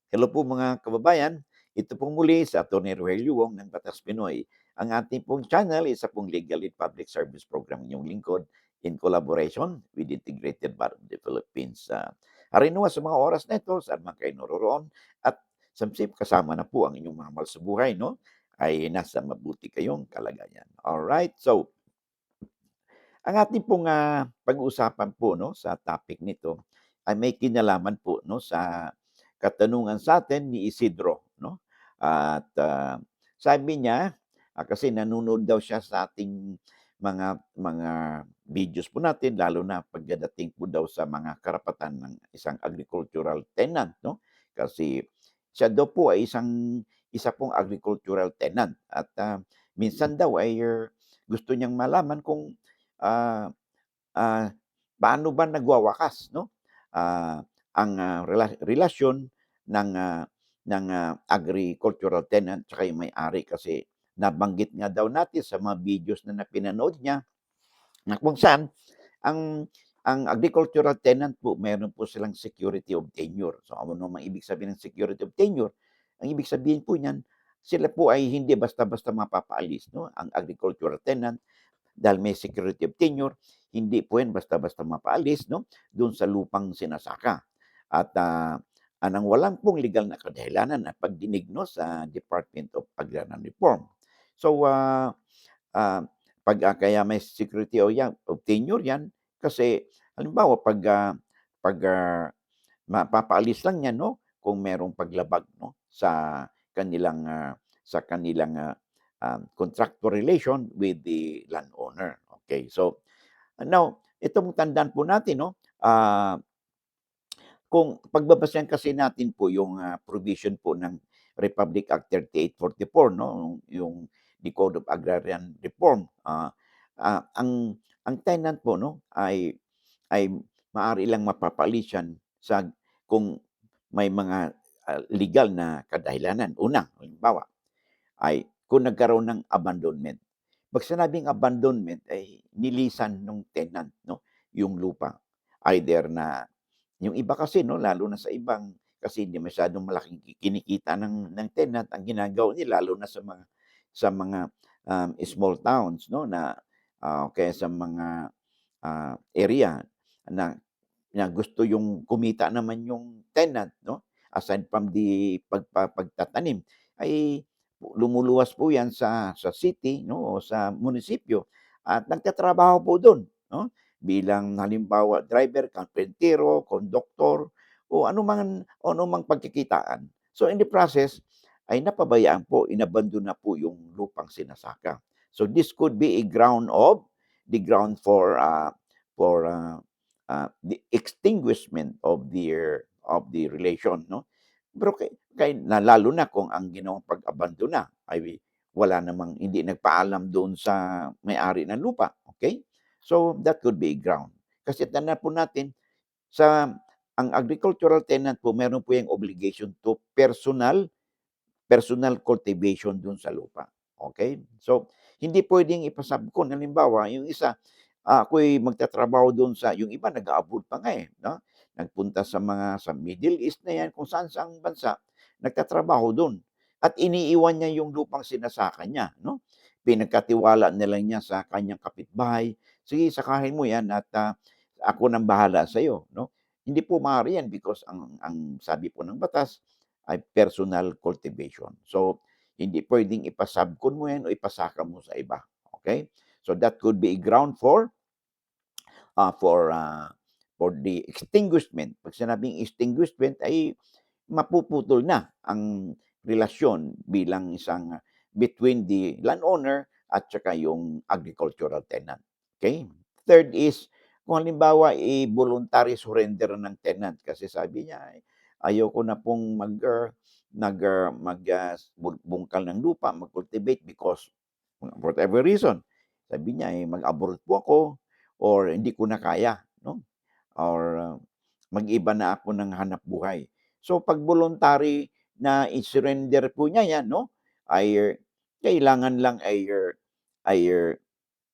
Hello po mga kababayan, ito pong muli sa Atty. Rogelio Wong ng Batas Pinoy. Ang ating pong channel, isa pong Legal Aid Public Service Program inyong lingkod in collaboration with Integrated Bar of the Philippines. Harinuwa sa mga oras na ito, saan man kayo naroroon, at samsip kasama na po ang inyong mga mahal sa buhay, no? Ay nasa mabuti kayong kalagayan. Alright, so ang ating pong pag-uusapan po no, sa topic nito ay may kinalaman po no, sa katanungan sa atin ni Isidro. No? At sabi niya, kasi nanonood daw siya sa ating mga videos po natin, lalo na pagdating po daw sa mga karapatan ng isang agricultural tenant. No? Kasi siya daw po ay isa pong agricultural tenant. At minsan daw ay gusto niyang malaman kung ah, ah, paano ba nagwawakas no? Ang relasyon ng agricultural tenant tsaka yung may-ari kasi nabanggit nga daw natin sa mga videos na napinanood niya na kung saan ang ang agricultural tenant po meron po silang security of tenure. So ano naman ibig sabihin ng security of tenure? Ang ibig sabihin po niyan, sila po ay hindi basta-basta mapapaalis no. Ang agricultural tenant dahil may security of tenure, hindi po yan basta-basta mapaalis no, doon sa lupang sinasaka. At anang walang pong legal na kadahilanan na pagdinig no, sa Department of Agrarian Reform. So, pag kaya may security of tenure yan, kasi halimbawa pag mapapaalis lang yan no, kung merong paglabag no, sa kanilang contractual relation with the landowner. Okay, so now, itong tandaan po natin, no, kung pagbabasehan kasi natin po yung provision po ng Republic Act 3844, no, yung the Code of Agrarian Reform, ang tenant po, no, ay maaari lang mapapaalis yan kung may mga legal na kadahilanan. Una, halimbawa, ay kung nagkaroon ng abandonment. 'Pag sinabing abandonment ay nilisan nung tenant 'no, yung lupa. Either na yung iba kasi 'no, lalo na sa ibang kasi hindi masyadong malaking kinikita ng tenant, ang ginagawa nila lalo na sa mga small towns 'no, na kaya sa mga area na na gusto yung kumita naman yung tenant 'no, aside from the pagtatanim, ay lumuluwas po 'yan sa city 'no, o sa munisipyo at nagtatrabaho po do'n 'no, bilang halimbawa driver, karpentero, konduktor o anumang pagkikitaan. So in the process ay napabayaan po, inabandon na po yung lupang sinasaka. So this could be the ground for the extinguishment of the relation 'no. Pero lalo na kung ang ginawang pag-abandona ay wala namang hindi nagpaalam doon sa may-ari ng lupa, okay? So, that could be ground. Kasi tandaan po natin ang agricultural tenant po meron po yung obligation to personal cultivation dun sa lupa, okay? So, hindi puwedeng ipasabkon halimbawa yung isa, ako'y magtatrabaho dun yung iba nag-a-abroad pa nga, eh, 'no? Nagpunta sa Middle East na 'yan, kung saan-saang bansa, nagtatrabaho dun at iniiwan niya yung lupang sinasaka niya, 'no? Pinagkatiwala na lang niya sa kanyang kapitbahay, "Sige, sakahin mo 'yan at ako nang bahala sa'yo," 'no? Hindi po maaari 'yan because ang sabi po ng batas ay personal cultivation. So, hindi puwedeng ipasabkon mo 'yan o ipasaka mo sa iba, okay? So, that could be a ground ah, for, ah, for the extinguishment. 'Pag sinabing extinguishment ay mapuputol na ang relasyon bilang between the landowner at saka yung agricultural tenant, okay? Third is kung halimbawa, voluntary surrender ng tenant kasi sabi niya, "Ayoko na pong bungkal ng lupa, mag-cultivate because whatever reason." Sabi niya, "Mag-abroad po ako or hindi ko na kaya 'no, or mag-iba na ako ng hanapbuhay." So 'pag voluntary na i-surrender po niya 'yan 'no, ay kailangan lang ay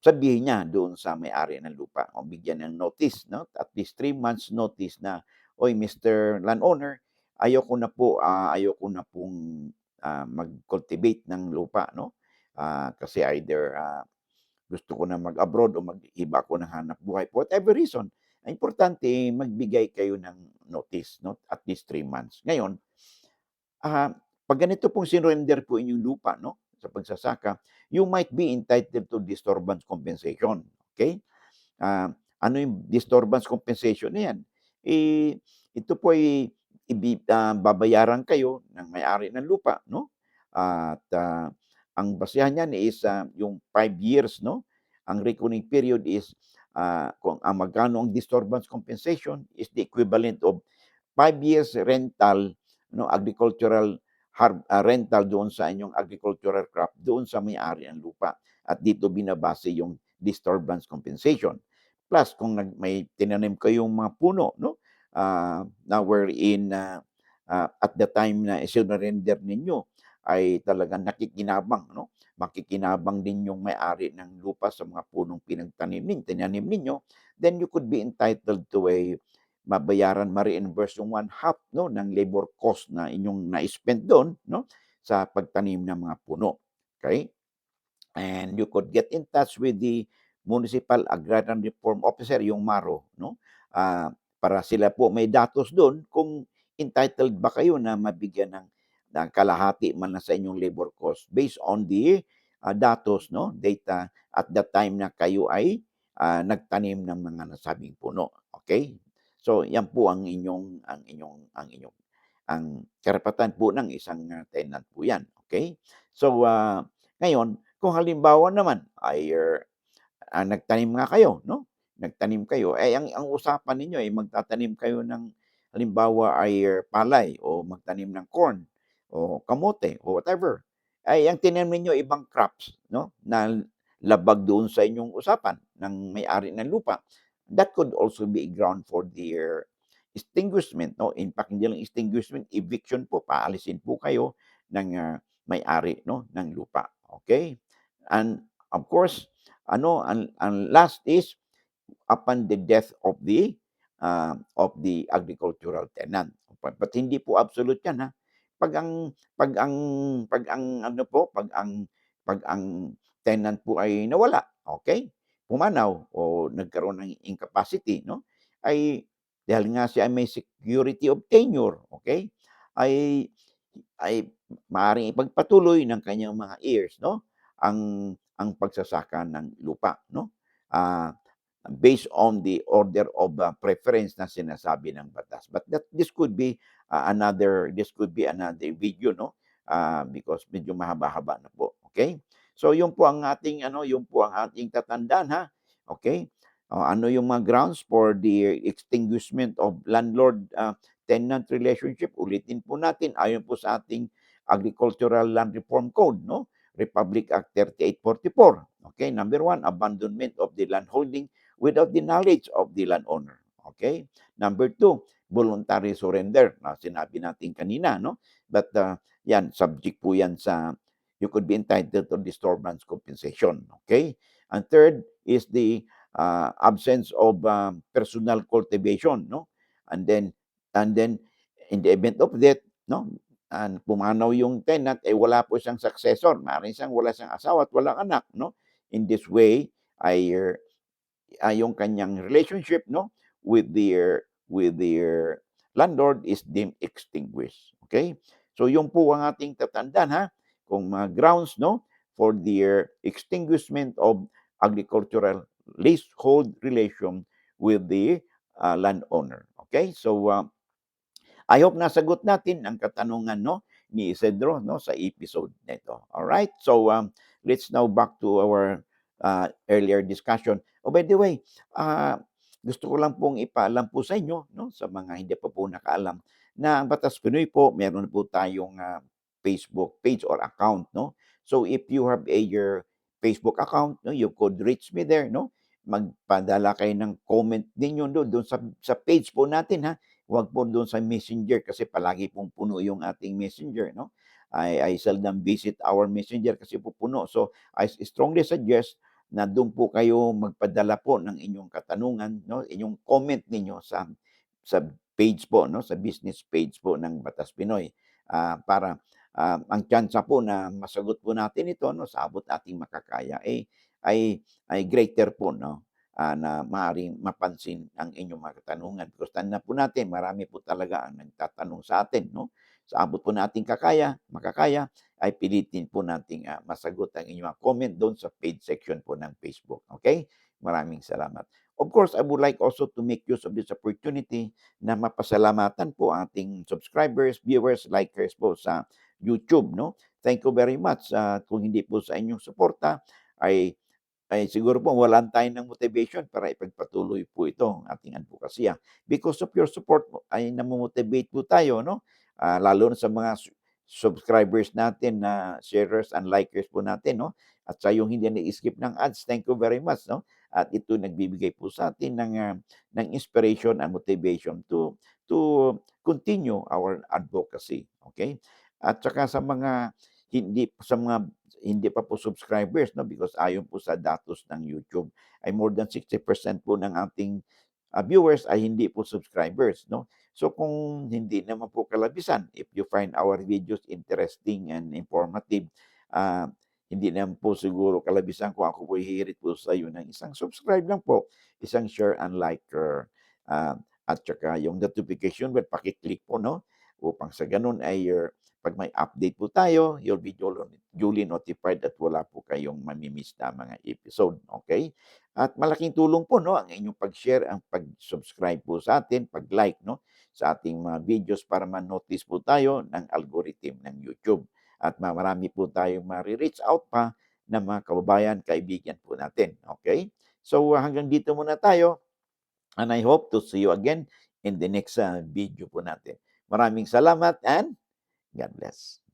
sabihin niya doon sa may-ari ng lupa o bigyan ng notice 'no, at least 3 months notice na, "Uy, Mr. Landowner, ayoko na pong, mag-cultivate ng lupa 'no. Kasi either, gusto ko na mag-abroad o mag-iba ako ng hanapbuhay, for whatever reason. Ang importante magbigay kayo ng notice 'no, at least 3 months. Ngayon, 'pag ganito pong sinurrender po inyong lupa 'no, sa pagsasaka, you might be entitled to disturbance compensation, okay? Ah, ano yung disturbance compensation na yan? Eh, ito po ay babayaran kayo ng may-ari ng lupa 'no, at, ang basehan niyan is, yung 5 years 'no. Ang reckoning period is, kung magkano ang disturbance compensation is the equivalent of 5 years rental 'no, agricultural rental doon sa inyong agricultural crop doon sa may-ari ng lupa, at dito binabase yung disturbance compensation. Plus kung may tinanim kayong mga puno 'no, na wherein, at the time na isinurrender ninyo ay talagang nakikinabang 'no, makikinabang din yung may-ari ng lupa sa mga punong tinanim ninyo, then you could be entitled to ma-reimburse yung 1/2 'no, ng labor cost na inyong na-spend do'n 'no, sa pagtanim ng mga puno, okey? And you could get in touch with the Municipal Agrarian Reform Officer, yung MARO 'no, para sila po may datos do'n kung entitled ba kayo na mabigyan ng kalahati man lang sa inyong labor cost based on the, datos 'no, data at the time na kayo ay, nagtanim ng mga nasabing puno, okey? So, yan po ang karapatan po ng isang, tenant po yan, okey? So, ngayon kung halimbawa naman ay, nagtanim nga kayo 'no, nagtanim kayo, ang usapan ninyo ay magtatanim kayo ng halimbawa ay, palay o magtanim ng corn o kamote o whatever. Ay ang tinanim ninyo ibang crops 'no, na labag doon sa inyong usapan ng may-ari ng lupa. That could also be a ground for their extinguishment 'no. In fact, hindi lang extinguishment, eviction po, paalisin po kayo ng, may-ari 'no, ng lupa, okey? And of course, ang last is upon the death of the agricultural tenant. But hindi po absolute 'yan, ha. 'Pag ang 'pag ang ano po, 'pag ang tenant po ay nawala, okey, pumanaw o nagkaroon ng incapacity 'no, ay dahil nga siya ay may security of tenure, okey, ay ay maaaring ipagpatuloy ng kanyang mga heirs 'no, ang pagsasaka ng lupa 'no. Ah, Based on the order of, preference na sinasabi ng batas. But this could be another video 'no, because medyo mahaba-haba na po, okay. So yun po ang ating yun po ang ating tatandaan, ha, okay. Ano yung mga grounds for the extinguishment of landlord-tenant relationship? Ulitin po natin, ayon po sa ating Agricultural Land Reform Code 'no, Republic Act 3844. Okay, number 1, abandonment of the landholding without the knowledge of the landowner. Okay? Number 2, voluntary surrender na sinabi natin kanina, no? But yan, subject po yan sa you could be entitled to disturbance compensation. Okay? And third is the absence of personal cultivation, no? And then in the event of death, no? And pumanaw yung tenant, wala po siyang successor. Maaaring wala siyang asawa at walang anak, no? In this way, ay yung kanyang relationship 'no, with their landlord is deemed extinguished, okay. So yun po ang ating tatandaan, ha, kung mga grounds 'no, for their extinguishment of agricultural leasehold relation with the, landowner, okay. So, I hope nasagot natin ang katanungan 'no, ni Isidro 'no, sa episode na ito. Alright, so, let's now back to our, earlier discussion. Oh, by the way, gusto ko lang pong ipaalam po sa inyo 'no, sa mga hindi pa po nakaalam, na ang Batas Pinoy po meron po tayong, Facebook page or account 'no. So, if you have your Facebook account 'no, you could reach me there 'no, magpadala kayo ng comment ninyo do'n sa page po natin, ha. Huwag po do'n sa Messenger kasi palagi pong puno yung ating Messenger 'no. I seldom visit our Messenger kasi po puno. So, I strongly suggest na do'n po kayo magpadala po ng inyong katanungan 'no, inyong comment ninyo sa page po 'no, sa business page po ng Batas Pinoy, para, ang tyansa po na masagot po natin ito 'no, sa abot ating makakaya, ay greater po 'no, na maaaring mapansin ang inyong mga katanungan. Because tandaan po natin marami po talaga ang nagtatanong sa atin 'no. Sa abot po nating makakaya ay pilitin po nating, masagot ang inyong mga comment do'n sa page section po ng Facebook, okay? Maraming salamat. Of course, I would like also to make use of this opportunity na mapasalamatan po ang ating subscribers, viewers, likers po sa YouTube 'no. Thank you very much, kung hindi po sa inyong suporta ay siguro po walan tayo ng motivation para ipagpatuloy po ito, ang ating advokasya. Because of your support po ay namo-motivate po tayo 'no, lalo na sa mga subscribers natin na sharers and likers po natin 'no, at sa yung hindi nag-skip ng ads, thank you very much 'no. At ito nagbibigay po sa atin ng inspiration and motivation to continue our advocacy, okay? At saka sa mga hindi pa po subscribers 'no, because ayon po sa datos ng YouTube ay more than 60% po ng ating, viewers ay hindi po subscribers 'no. So kung hindi naman po kalabisan, if you find our videos interesting and informative, ah, hindi naman po siguro kalabisan kung ako po hihirit po sa iyo ng isang subscribe lang po, isang share and like, at saka yung notification bell paki-click po 'no, upang sa gano'n ay 'pag may update po tayo, you'll be duly notified at wala po kayong mami-miss na mga episode, okay? At malaking tulong po 'no, ang inyong pag-share, ang pag-subscribe po sa atin, pag-like 'no, sa ating mga videos para ma-notice po tayo ng algorithm ng YouTube. At marami po tayong mare-reach out pa na mga kababayan, kaibigan po natin, okay? So, hanggang dito muna tayo and I hope to see you again in the next, video po natin. Maraming salamat and God bless.